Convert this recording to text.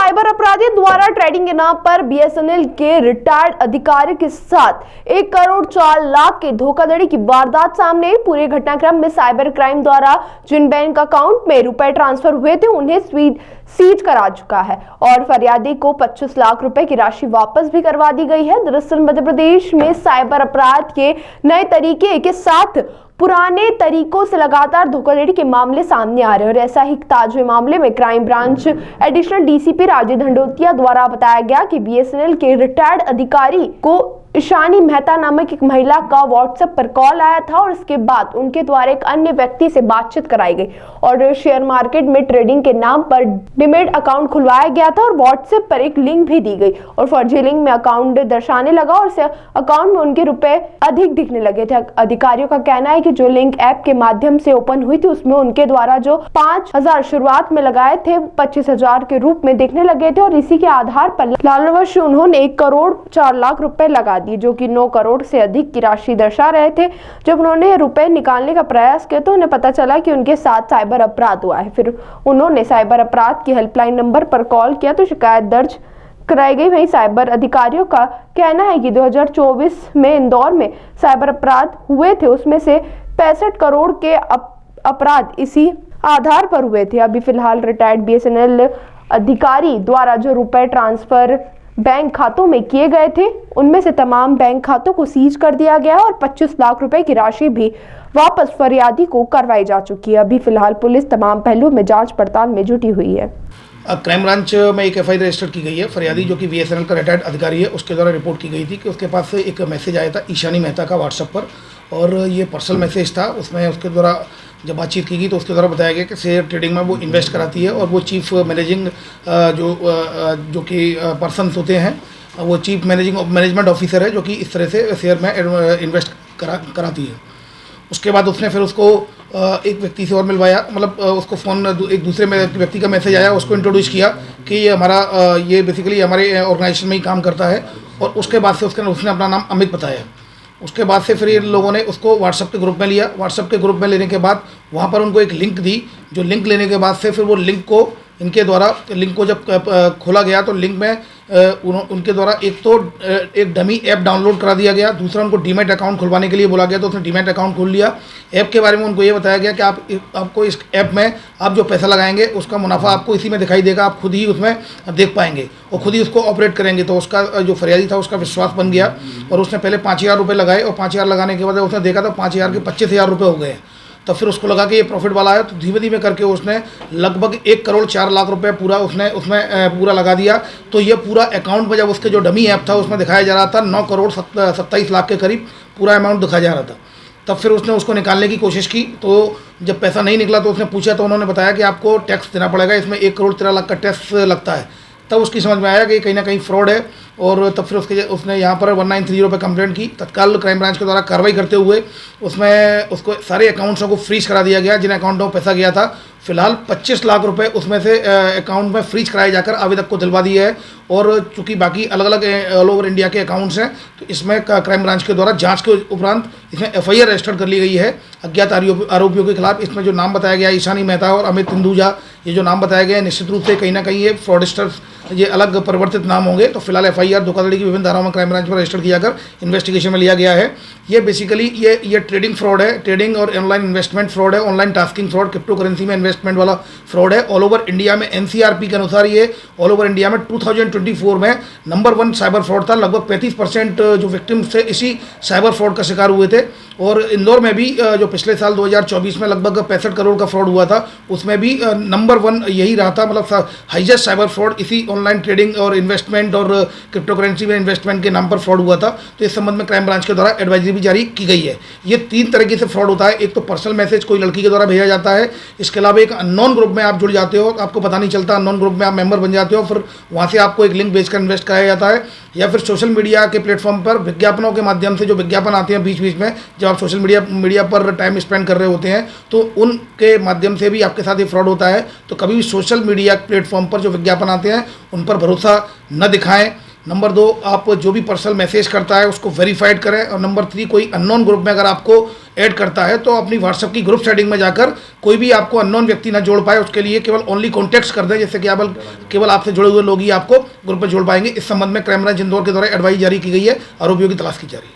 Cyber अपराधी द्वारा trading के नाम पर बीएसएनएल के रिटायर्ड अधिकारी के साथ 1 करोड़ 4 लाख की धोखाधड़ी की वारदात सामने आई। पूरे घटनाक्रम में साइबर क्राइम द्वारा जिन बैंक अकाउंट में रुपए ट्रांसफर हुए थे उन्हें सीज करा चुका है और फरियादी को 25 लाख रुपए की राशि वापस भी करवा दी गई है। दरअसल मध्य प्रदेश में साइबर अपराध के नए तरीके के साथ पुराने तरीकों से लगातार धोखाधड़ी के मामले सामने आ रहे हैं और ऐसा ही ताजा मामले में crime branch additional DCP Rajiv Dhandotiya द्वारा बताया गया कि बीएसएनएल के रिटायर्ड अधिकारी को ईशानी मेहता नामक एक महिला का व्हाट्सएप पर कॉल आया था और इसके बाद उनके द्वारा एक अन्य व्यक्ति से बातचीत कराई गई और शेयर मार्केट में ट्रेडिंग के नाम पर डीमैट अकाउंट खुलवाया गया था और व्हाट्सएप पर एक लिंक भी दी गई और फर्जी लिंक में अकाउंट दर्शाने लगा और इस अकाउंट में उनके रुपए अधिक दिखने लगे थे। अधिकारियों का कहना है कि जो लिंक ऐप के माध्यम से ओपन हुई थी उसमें उनके द्वारा जो 5,000 शुरुआत में लगाए थे 25,000 के रूप में दिखने लगे थे और इसी के आधार पर लालवश उन्होंने 1 करोड़ 4 लाख रुपए लगा दिए जो कि 9 करोड़ से अधिक की राशि दर्शा रहे थे। जब उन्होंने रुपए निकालने का प्रयास किया तो उन्हें पता चला कि उनके साथ साइबर अपराध हुआ है। फिर उन्होंने साइबर अपराध की हेल्पलाइन नंबर पर कॉल किया तो शिकायत दर्ज कराई गई। वहीं साइबर अधिकारियों का कहना है कि 2024 में इंदौर में साइबर अपराध हुए थे, उसमें से 65 करोड़ के अपराध इसी आधार पर हुए थे। अभी फिलहाल रिटायर्ड बीएसएनएल अधिकारी द्वारा जो रुपए ट्रांसफर बैंक खातों में किए गए थे उनमें से तमाम बैंक खातों को सीज कर दिया गया और 25 लाख रुपए की राशि भी वापस फरियादी को करवाई जा चुकी है। अभी फिलहाल पुलिस तमाम पहलुओं में जांच पड़ताल में जुटी हुई है। क्राइम ब्रांच में एक एफआईआर रजिस्टर की गई है। फरियादी जो कि बीएसएनएल का रिटायर्ड अधिकारी है उसके द्वारा रिपोर्ट की गई थी कि उसके पास से एक मैसेज आया था ईशानी मेहता का व्हाट्सएप पर और ये पर्सनल मैसेज था। उसमें उसके द्वारा जब बातचीत की गई तो उसके द्वारा बताया गया कि शेयर ट्रेडिंग में वो इन्वेस्ट कराती है और वो चीफ मैनेजिंग जो कि पर्सनस होते हैं वो चीफ मैनेजमेंट ऑफिसर है जो कि इस तरह से शेयर में इन्वेस्ट कराती है। उसके बाद उसने फिर उसको एक व्यक्ति से और मिलवाया, मतलब उसको फ़ोन एक दूसरे व्यक्ति का मैसेज आया, उसको इंट्रोड्यूस किया कि ये हमारा ये बेसिकली हमारे ऑर्गेनाइजेशन में ही काम करता है और उसके बाद से उसने अपना नाम अमित बताया। उसके बाद से फिर ये लोगों ने उसको व्हाट्सएप के ग्रुप में लिया। व्हाट्सएप के ग्रुप में लेने के बाद वहाँ पर उनको एक लिंक दी, जो लिंक लेने के बाद से फिर वो लिंक को इनके द्वारा लिंक को जब खोला गया तो लिंक में उनके द्वारा एक डमी ऐप डाउनलोड करा दिया गया, दूसरा उनको डीमैट अकाउंट खुलवाने के लिए बोला गया तो उसने डीमैट अकाउंट खोल लिया। ऐप के बारे में उनको ये बताया गया कि आपको इस ऐप में आप जो पैसा लगाएंगे उसका मुनाफा आपको इसी में दिखाई देगा, आप खुद ही उसमें देख पाएंगे और खुद ही उसको ऑपरेट करेंगे। तो उसका जो फरियादी था उसका विश्वास बन गया और उसने पहले 5,000 रुपये लगाए और 5,000 लगाने के बाद उसने देखा तो 5,000 के 25,000 रुपये हो गए। तब फिर उसको लगा कि ये प्रॉफिट वाला है तो धीमे धीमे करके उसने लगभग 1 करोड़ 4 लाख रुपए पूरा उसमें पूरा लगा दिया। तो ये पूरा अकाउंट में जब उसके जो डमी ऐप था उसमें दिखाया जा रहा था 9 करोड़ 27 लाख के करीब पूरा अमाउंट दिखाया जा रहा था। तब फिर उसने उसको निकालने की कोशिश की तो जब पैसा नहीं निकला तो उसने पूछा तो उन्होंने बताया कि आपको टैक्स देना पड़ेगा, इसमें 1 करोड़ 13 लाख का टैक्स लगता है। तब उसकी समझ में आया कि कहीं ना कहीं फ्रॉड है और तब फिर उसने यहाँ पर 1930 पे कंप्लेंट की। तत्काल क्राइम ब्रांच के द्वारा कार्रवाई करते हुए उसमें उसको सारे अकाउंट्सों को फ्रीज करा दिया गया जिन अकाउंटों में पैसा गया था। फिलहाल 25 लाख रुपए उसमें से अकाउंट में फ्रीज कराए जाकर आवेदक को दिलवा दिए है और चूंकि बाकी अलग अलग ऑल ओवर इंडिया के अकाउंट्स हैं तो इसमें क्राइम ब्रांच के द्वारा जांच के उपरांत इसमें एफआईआर रजिस्टर कर ली गई है अज्ञात आरोपियों के खिलाफ। इसमें जो नाम बताया गया ईशानी मेहता और अमित हिंदुजा, ये जो नाम बताया गया निश्चित रूप से कहीं ना कहीं ये फ्रॉडस्टर्स ये अलग परिवर्तित नाम होंगे। तो फिलहाल एफआईआर धोखाधड़ी की विभिन्न धाराओं में क्राइम ब्रांच पर रजिस्टर किया कर इन्वेस्टिगेशन में लिया गया है। ये बेसिकली ये ट्रेडिंग फ्रॉड है, ट्रेडिंग और ऑनलाइन इन्वेस्टमेंट फ्रॉड है, online tasking fraud, crypto currency में इन्वेस्टमेंट वाला फ्रॉड है। ऑल ओवर इंडिया में एनसीआरपी के अनुसार ये ऑल ओवर इंडिया में 2024 में नंबर 1 साइबर फ्रॉड था। लगभग 35% जो विक्टिम्स थे इसी साइबर फ्रॉड का शिकार हुए थे। और इंदौर में भी जो पिछले साल 2024 में लगभग 65 करोड़ का फ्रॉड हुआ था उसमें भी नंबर 1 यही रहा था, मतलब हाईएस्ट साइबर फ्रॉड इसी ऑनलाइन ट्रेडिंग और इन्वेस्टमेंट और क्रिप्टो करेंसी में इन्वेस्टमेंट के नाम पर फ्रॉड हुआ था। तो इस संबंध में क्राइम ब्रांच के द्वारा एडवाइजरी भी जारी की गई है। ये 3 तरीके से फ्रॉड होता है। एक तो पर्सनल मैसेज कोई लड़की के द्वारा भेजा जाता है, इसके अलावा एक अननोन ग्रुप में आप जुड़ जाते हो, आपको पता नहीं चलता, अननोन ग्रुप में आप मेंबर बन जाते हो, फिर वहाँ से आपको एक लिंक भेजकर इन्वेस्ट कराया जाता है। या फिर सोशल मीडिया के प्लेटफॉर्म पर विज्ञापनों के माध्यम से जो विज्ञापन आते हैं बीच बीच में जब आप सोशल मीडिया पर टाइम स्पेंड कर रहे होते हैं तो उनके माध्यम से भी आपके साथ ये फ्रॉड होता है। तो कभी भी सोशल मीडिया प्लेटफॉर्म पर जो विज्ञापन आते हैं उन पर भरोसा न दिखाएं, नंबर 2, आप जो भी पर्सनल मैसेज करता है उसको वेरीफाइड करें। और नंबर 3, कोई अननोन ग्रुप में अगर आपको ऐड करता है तो अपनी व्हाट्सएप की ग्रुप सेटिंग में जाकर कोई भी आपको अननोन व्यक्ति ना जोड़ पाए, उसके लिए केवल ओनली कॉन्टेक्ट्स कर दें, जैसे कि आप केवल आपसे जुड़े हुए लोग ही आपको ग्रुप में जोड़ पाएंगे। इस संबंध में क्राइम ब्रांच इंदौर के द्वारा एडवाइस जारी की गई है, आरोपियों की तलाश की जा रही है।